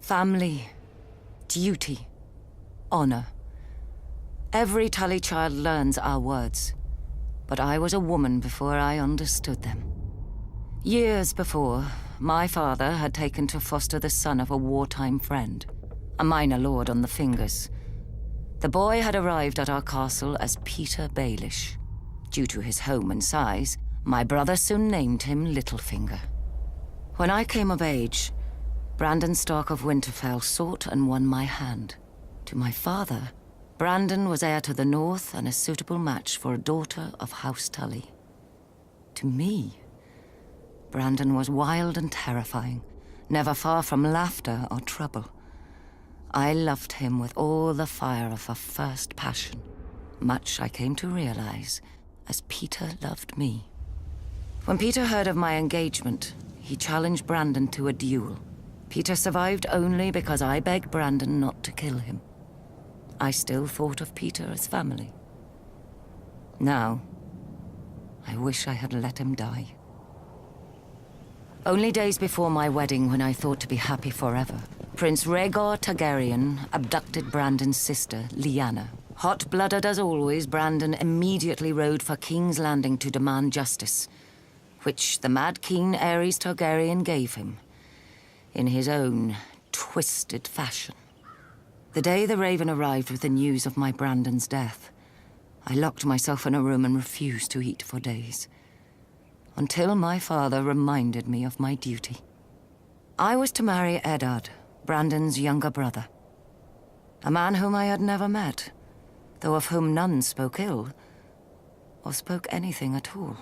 Family, duty, honor. Every Tully child learns our words, but I was a woman before I understood them. Years before, my father had taken to foster the son of a wartime friend, a minor lord on the Fingers. The boy had arrived at our castle as Peter Baelish. Due to his home and size, my brother soon named him Littlefinger. When I came of age, Brandon Stark of Winterfell sought and won my hand. To my father, Brandon was heir to the north and a suitable match for a daughter of House Tully. To me, Brandon was wild and terrifying, never far from laughter or trouble. I loved him with all the fire of a first passion, much I came to realize as Peter loved me. When Peter heard of my engagement, he challenged Brandon to a duel. Peter survived only because I begged Brandon not to kill him. I still thought of Peter as family. Now, I wish I had let him die. Only days before my wedding, when I thought to be happy forever, Prince Rhaegar Targaryen abducted Brandon's sister, Lyanna. Hot-blooded as always, Brandon immediately rode for King's Landing to demand justice, which the Mad King Aerys Targaryen gave him, in his own twisted fashion. The day the Raven arrived with the news of my Brandon's death, I locked myself in a room and refused to eat for days, until my father reminded me of my duty. I was to marry Eddard, Brandon's younger brother, a man whom I had never met, though of whom none spoke ill, or spoke anything at all.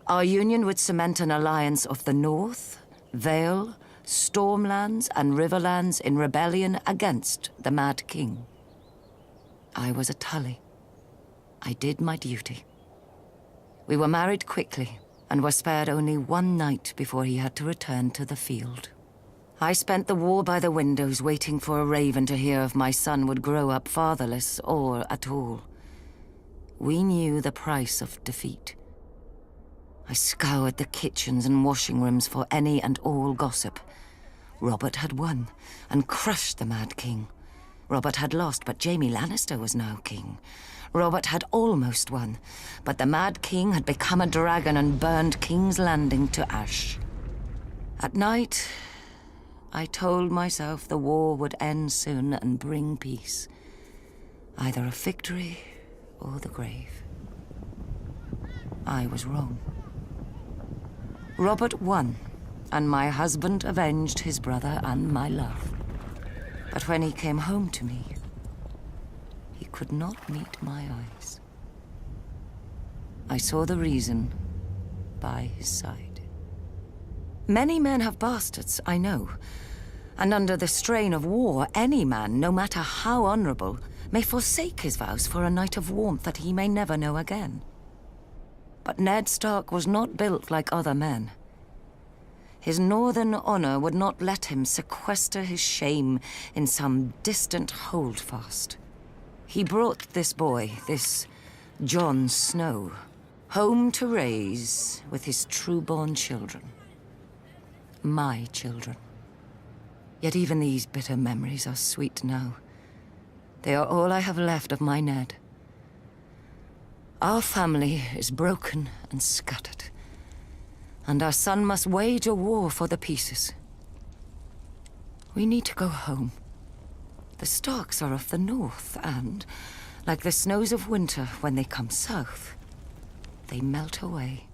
Our union would cement an alliance of the North, Vale, Stormlands, and Riverlands in rebellion against the Mad King. I was a Tully. I did my duty. We were married quickly, and were spared only one night before he had to return to the field. I spent the war by the windows waiting for a raven to hear if my son would grow up fatherless or at all. We knew the price of defeat. I scoured the kitchens and washing rooms for any and all gossip. Robert had won and crushed the Mad King. Robert had lost, but Jaime Lannister was now king. Robert had almost won, but the Mad King had become a dragon and burned King's Landing to ash. At night, I told myself the war would end soon and bring peace. Either a victory or the grave. I was wrong. Robert won, and my husband avenged his brother and my love. But when he came home to me, he could not meet my eyes. I saw the reason by his side. Many men have bastards, I know. And under the strain of war, any man, no matter how honorable, may forsake his vows for a night of warmth that he may never know again. But Ned Stark was not built like other men. His northern honor would not let him sequester his shame in some distant holdfast. He brought this boy, this Jon Snow, home to raise with his true-born children. My children. Yet even these bitter memories are sweet now. They are all I have left of my Ned. Our family is broken and scattered, and our son must wage a war for the pieces. We need to go home. The Starks are of the north, and, like the snows of winter when they come south, they melt away.